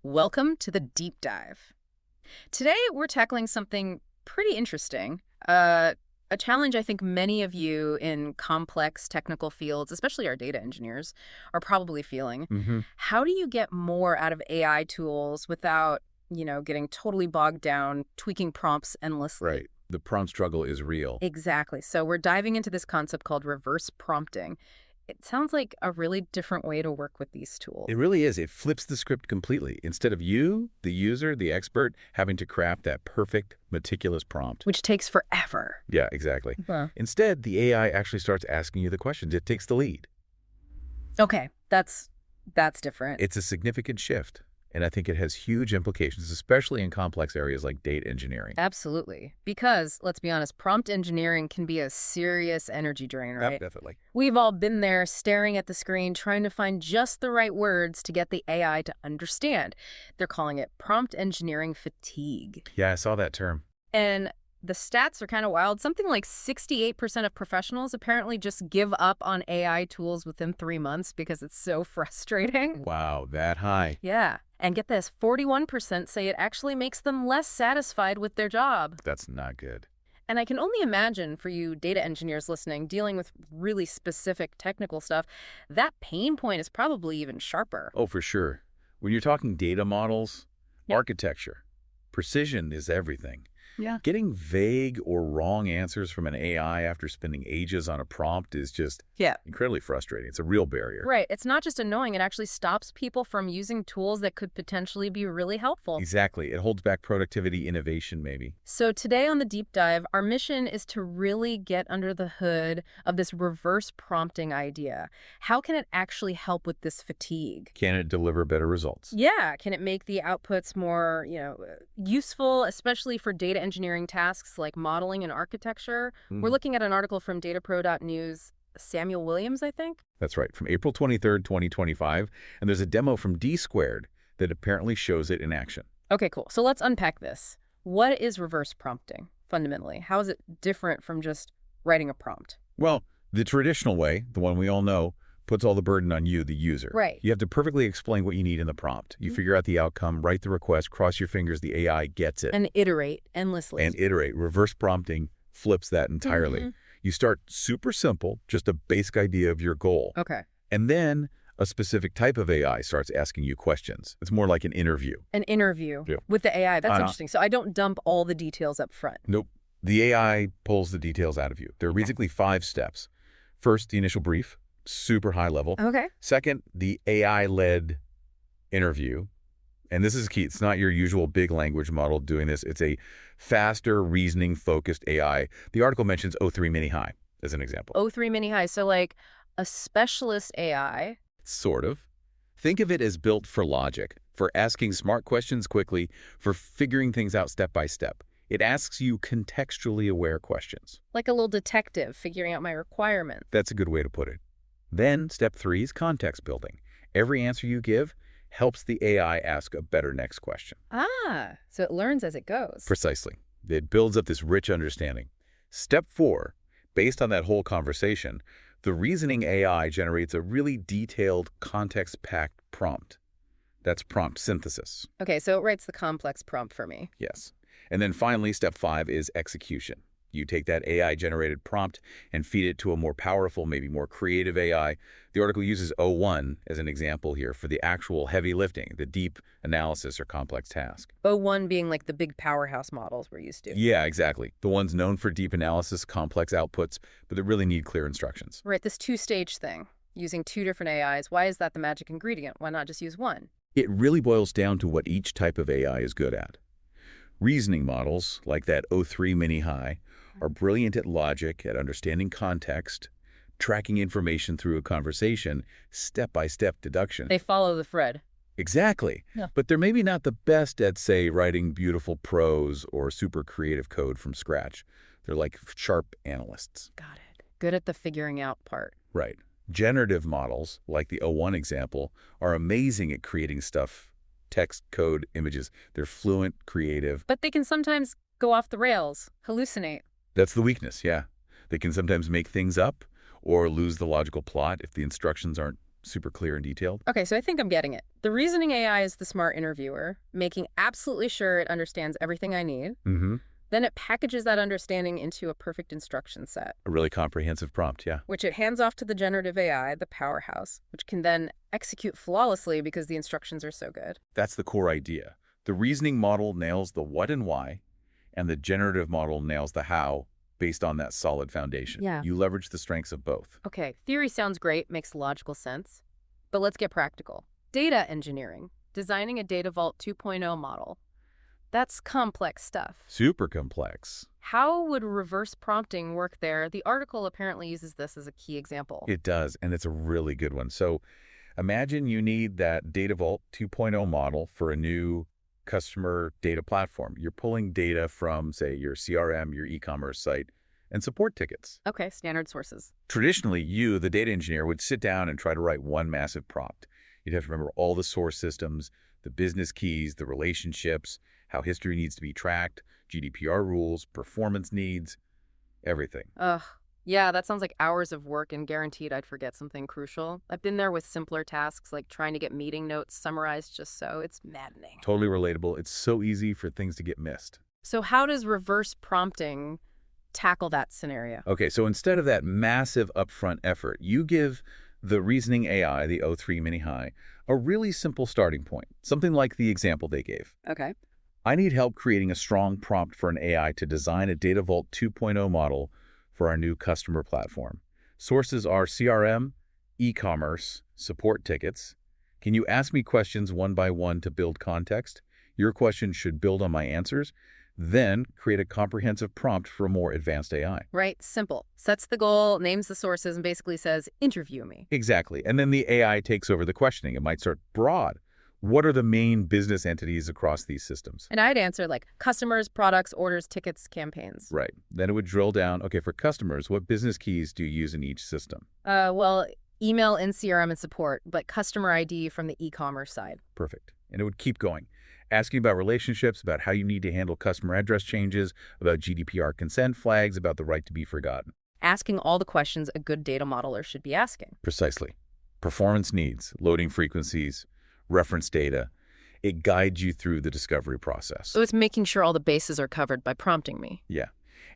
Welcome to the deep dive. Today, we're tackling something pretty interesting, a challenge I think many of you in complex technical fields, especially our data engineers, are probably feeling. Hmm. How do you get more out of AI tools without, getting totally bogged down, tweaking prompts endlessly? Right. The prompt struggle is real. Exactly. So we're diving into this concept called reverse prompting. It sounds like a really different way to work with these tools, It really is. It flips the script completely. Instead of you, the user, the expert, having to craft that perfect, meticulous prompt. which takes forever. Yeah, exactly. Huh. Instead, the AI actually starts asking you the questions. It takes the lead. Okay, that's different. It's a significant shift, and I think it has huge implications, especially in complex areas like data engineering. Absolutely. Because, let's be honest, prompt engineering can be a serious energy drain, right? Definitely. We've all been there staring at the screen, trying to find just the right words to get the AI to understand. They're calling it prompt engineering fatigue. Yeah, I saw that term. And the stats are kind of wild. Something like 68% of professionals apparently just give up on AI tools within 3 months because it's so frustrating. Wow, that high. Yeah. And get this, 41% say it actually makes them less satisfied with their job. That's not good. And I can only imagine for you data engineers listening, dealing with really specific technical stuff, that pain point is probably even sharper. Oh, for sure. When you're talking data models, Yep. architecture, precision is everything. Yeah. Getting vague or wrong answers from an AI after spending ages on a prompt is just Yeah. incredibly frustrating. It's a real barrier. Right. It's not just annoying, it actually stops people from using tools that could potentially be really helpful. Exactly. It holds back productivity, innovation, maybe. So today on the deep dive, our mission is to really get under the hood of this reverse prompting idea. How can it actually help with this fatigue? Can it deliver better results? Yeah, can it make the outputs more, useful, especially for data engineering tasks like modeling and architecture? We're Mhm. looking at an article from datapro.news, Samuel Williams, I think. That's right. From April 23rd, 2025. And there's a demo from D Squared that apparently shows it in action. Okay, cool. So let's unpack this. What is reverse prompting, fundamentally? How is it different from just writing a prompt? Well, the traditional way, the one we all know, puts all the burden on you, the user. Right. You have to perfectly explain what you need in the prompt. You figure out the outcome, write the request, cross your fingers, the AI gets it. And iterate endlessly. And iterate. Reverse prompting flips that entirely. Mhm. You start super simple, just a basic idea of your goal. Okay. And then a specific type of AI starts asking you questions. It's more like an interview. An interview Yeah. with the AI. That's Uh-huh. interesting. So I don't dump all the details up front. Nope. The AI pulls the details out of you. There are basically 5 steps. First, the initial brief, super high level. Okay. Second, the AI-led interview. And this is key. It's not your usual big language model doing this. It's a faster, reasoning-focused AI. The article mentions O3 Mini High as an example. O3 mini high. So like a specialist AI. Sort of. Think of it as built for logic, for asking smart questions quickly, for figuring things out step by step. It asks you contextually aware questions. Like a little detective figuring out my requirements. That's a good way to put it. Then, step 3 is context building. Every answer you give helps the AI ask a better next question. Ah, so it learns as it goes. Precisely. It builds up this rich understanding. Step 4, based on that whole conversation, the reasoning AI generates a really detailed, context-packed prompt. That's prompt synthesis. Okay, so it writes the complex prompt for me. Yes. And then finally, step 5 is execution. You take that AI-generated prompt and feed it to a more powerful, maybe more creative AI. The article uses O1 as an example here for the actual heavy lifting, the deep analysis or complex task. O1 being like the big powerhouse models we're used to. Yeah, exactly. The ones known for deep analysis, complex outputs, but that really need clear instructions. Right, this two-stage thing, using 2 different AIs. Why is that the magic ingredient? Why not just use one? It really boils down to what each type of AI is good at. Reasoning models, like that O3 Mini High, are brilliant at logic, at understanding context, tracking information through a conversation, step-by-step deduction. They follow the thread. Exactly. Yeah. But they're maybe not the best at, say, writing beautiful prose or super creative code from scratch. They're like sharp analysts. Got it. Good at the figuring out part. Right. Generative models, like the O1 example, are amazing at creating stuff, text, code, images. They're fluent, creative. But they can sometimes go off the rails, hallucinate. That's the weakness, yeah. They can sometimes make things up or lose the logical plot if the instructions aren't super clear and detailed? Okay, so I think I'm getting it. The reasoning AI is the smart interviewer, making absolutely sure it understands everything I need. Mm-hmm. Then it packages that understanding into a perfect instruction set, A really comprehensive prompt, yeah. which it hands off to the generative AI, the powerhouse, which can then execute flawlessly because the instructions are so good. That's the core idea. The reasoning model nails the what and why, and the generative model nails the how based on that solid foundation. Yeah. You leverage the strengths of both. Okay, theory sounds great, makes logical sense. But let's get practical. Data engineering, designing a Data Vault 2.0 model. That's complex stuff. Super complex. How would reverse prompting work there? The article apparently uses this as a key example. It does, and it's a really good one. So imagine you need that Data Vault 2.0 model for a new customer data platform. You're pulling data from, say, your CRM, your e-commerce site, and support tickets. Okay, standard sources. Traditionally, you, the data engineer, would sit down and try to write one massive prompt. You'd have to remember all the source systems, the business keys, the relationships, how history needs to be tracked, GDPR rules, performance needs, everything. Ugh. Yeah, that sounds like hours of work and guaranteed I'd forget something crucial. I've been there with simpler tasks like trying to get meeting notes summarized just so. It's maddening. Totally relatable. It's so easy for things to get missed. So how does reverse prompting tackle that scenario? Okay, so instead of that massive upfront effort, you give the reasoning AI, the O3 Mini High, a really simple starting point, something like the example they gave. Okay. I need help creating a strong prompt for an AI to design a Data Vault 2.0 model for our new customer platform. Sources are CRM, e-commerce, support tickets. Can you ask me questions one by one to build context? Your questions should build on my answers. Then create a comprehensive prompt for a more advanced AI. Right, simple. Sets the goal, names the sources, and basically says, interview me. Exactly. And then the AI takes over the questioning. It might start broad. What are the main business entities across these systems? And I'd answer like customers, products, orders, tickets, campaigns. Right. Then it would drill down, okay, for customers, what business keys do you use in each system? Well, email and CRM and support, but customer ID from the e-commerce side. Perfect. And it would keep going. Asking about relationships, about how you need to handle customer address changes, about GDPR consent flags, about the right to be forgotten. Asking all the questions a good data modeler should be asking. Precisely. Performance needs, loading frequencies, reference data. It guides you through the discovery process. So it's making sure all the bases are covered by prompting me. Yeah.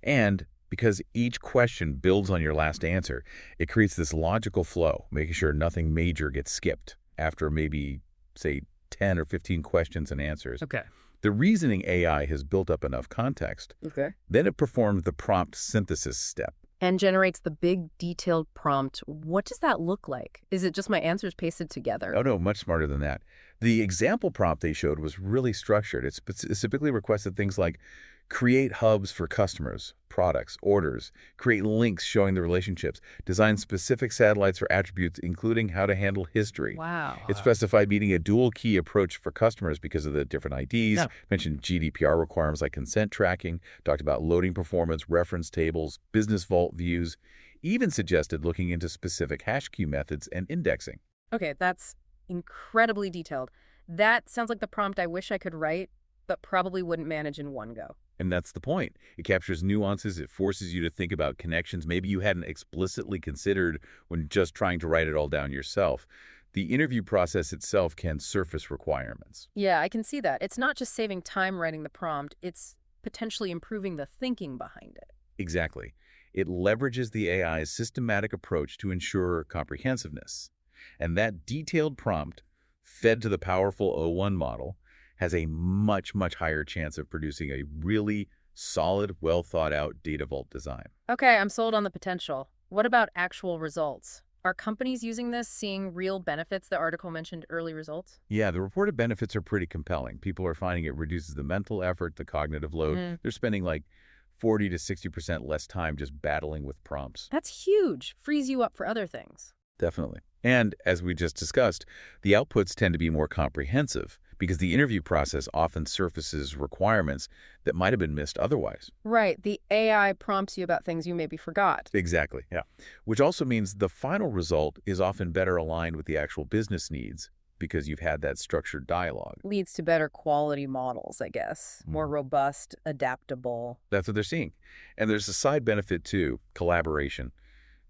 And because each question builds on your last answer, it creates this logical flow, making sure nothing major gets skipped after maybe, say, 10 or 15 questions and answers. Okay. The reasoning AI has built up enough context. Okay. Then it performs the prompt synthesis step. And generates the big detailed prompt. What does that look like? Is it just my answers pasted together? Oh, no, much smarter than that. The example prompt they showed was really structured. It specifically requested things like create hubs for customers, products, orders, create links showing the relationships, design specific satellites for attributes, including how to handle history. Wow. It specified meeting a dual key approach for customers because of the different IDs, Yeah. mentioned GDPR requirements like consent tracking, talked about loading performance, reference tables, business vault views, even suggested looking into specific hash key methods and indexing. Okay, that's incredibly detailed. That sounds like the prompt I wish I could write, but probably wouldn't manage in one go. And that's the point. It captures nuances. It forces you to think about connections maybe you hadn't explicitly considered when just trying to write it all down yourself. The interview process itself can surface requirements. Yeah, I can see that. It's not just saving time writing the prompt, it's potentially improving the thinking behind it. Exactly. It leverages the AI's systematic approach to ensure comprehensiveness. And that detailed prompt, fed to the powerful O1 model, has a much, much higher chance of producing a really solid, well-thought-out data vault design. Okay, I'm sold on the potential. What about actual results? Are companies using this seeing real benefits? The article mentioned early results. Yeah, the reported benefits are pretty compelling. People are finding it reduces the mental effort, the cognitive load. They're spending like 40 to 60% less time just battling with prompts. That's huge. Frees you up for other things. Definitely. And as we just discussed, the outputs tend to be more comprehensive because the interview process often surfaces requirements that might have been missed otherwise. Right. The AI prompts you about things you maybe forgot. Exactly, yeah. Which also means the final result is often better aligned with the actual business needs because you've had that structured dialogue. Leads to better quality models, I guess. More robust, adaptable. That's what they're seeing. And there's a side benefit too, collaboration.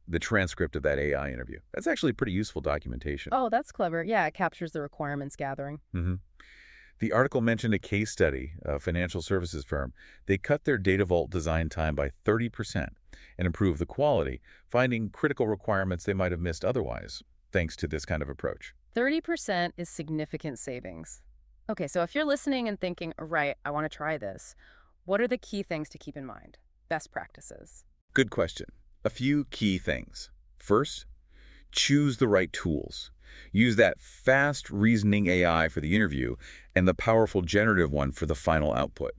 the transcript of that AI interview. That's actually pretty useful documentation. Oh, that's clever. Yeah, it captures the requirements gathering. hmm The article mentioned a case study, a financial services firm. They cut their data vault design time by 30% and improved the quality, finding critical requirements they might have missed otherwise, thanks to this kind of approach. 30% is significant savings. Okay, so if you're listening and thinking, right, I want to try this, what are the key things to keep in mind? Best practices. Good question. A few key things. First, choose the right tools. Use that fast reasoning AI for the interview and the powerful generative one for the final output.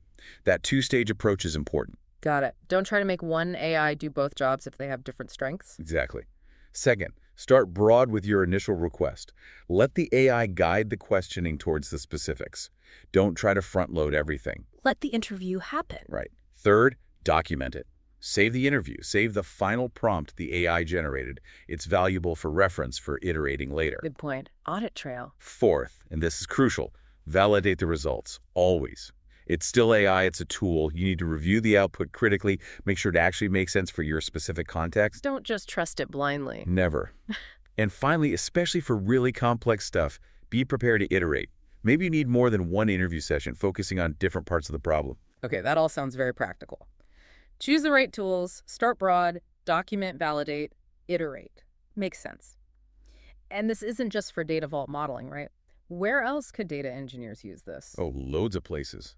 That two-stage approach is important. Got it. Don't try to make one AI do both jobs if they have different strengths. Exactly. Second, start broad with your initial request. Let the AI guide the questioning towards the specifics. Don't try to front-load everything. Let the interview happen. Right. Third, document it. Save the interview. Save the final prompt the AI generated. It's valuable for reference for iterating later. Good point. Audit trail. Fourth, and this is crucial, validate the results, always. It's still AI, it's a tool. You need to review the output critically, make sure it actually makes sense for your specific context. Don't just trust it blindly. Never. And finally, especially for really complex stuff, be prepared to iterate. Maybe you need more than one interview session focusing on different parts of the problem. Okay, that all sounds very practical. Choose the right tools, start broad, document, validate, iterate. Makes sense. And this isn't just for data vault modeling, right? Where else could data engineers use this? Oh, loads of places.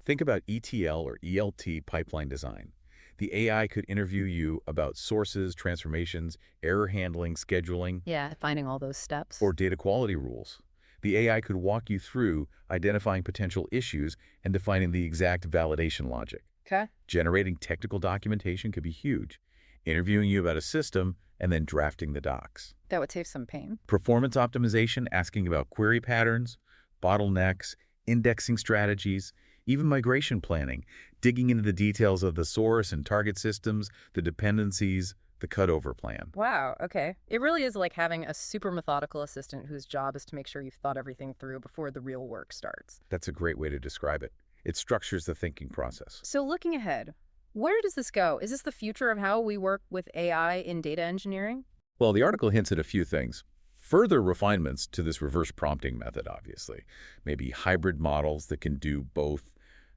Think about ETL or ELT pipeline design. The AI could interview you about sources, transformations, error handling, scheduling, Yeah, finding all those steps. or data quality rules. The AI could walk you through identifying potential issues and defining the exact validation logic. Okay. Generating technical documentation could be huge. Interviewing you about a system and then drafting the docs. That would save some pain. Performance optimization, asking about query patterns, bottlenecks, indexing strategies, even migration planning, digging into the details of the source and target systems, the dependencies, the cutover plan. Wow, okay. It really is like having a super methodical assistant whose job is to make sure you've thought everything through before the real work starts. That's a great way to describe it. It structures the thinking process. So looking ahead, where does this go? Is this the future of how we work with AI in data engineering? Well, the article hints at a few things. Further refinements to this reverse prompting method, obviously. Maybe hybrid models that can do both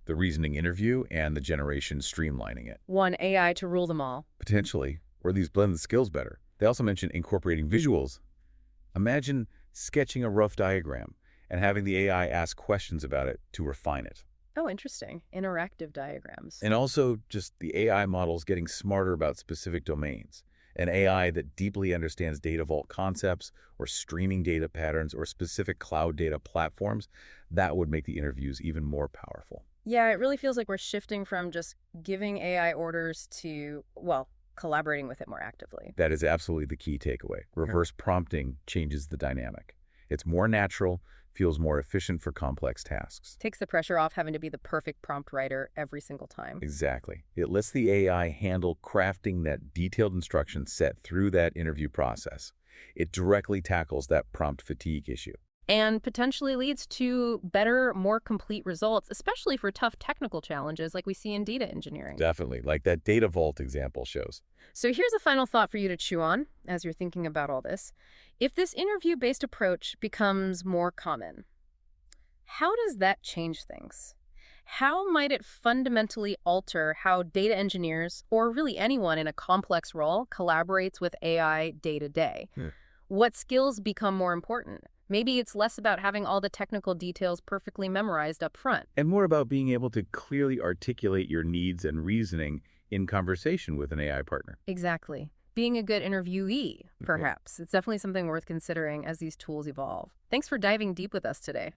the reasoning interview and the generation streamlining it. One AI to rule them all. Potentially, or these blend the skills better. They also mention incorporating visuals. Imagine sketching a rough diagram and having the AI ask questions about it to refine it. Oh, interesting. Interactive diagrams. And also just the AI models getting smarter about specific domains. An AI that deeply understands data vault concepts or streaming data patterns or specific cloud data platforms, that would make the interviews even more powerful. Yeah, it really feels like we're shifting from just giving AI orders to, well, collaborating with it more actively. That is absolutely the key takeaway. Reverse prompting changes the dynamic. It's more natural, feels more efficient for complex tasks. Takes the pressure off having to be the perfect prompt writer every single time. Exactly. It lets the AI handle crafting that detailed instruction set through that interview process. It directly tackles that prompt fatigue issue. And potentially leads to better, more complete results, especially for tough technical challenges like we see in data engineering. Definitely, like that data vault example shows. So here's a final thought for you to chew on as you're thinking about all this. If this interview-based approach becomes more common, how does that change things? How might it fundamentally alter how data engineers, or really anyone in a complex role, collaborates with AI day to day? What skills become more important? Maybe it's less about having all the technical details perfectly memorized up front. And more about being able to clearly articulate your needs and reasoning in conversation with an AI partner. Exactly. Being a good interviewee, perhaps. It's definitely something worth considering as these tools evolve. Thanks for diving deep with us today.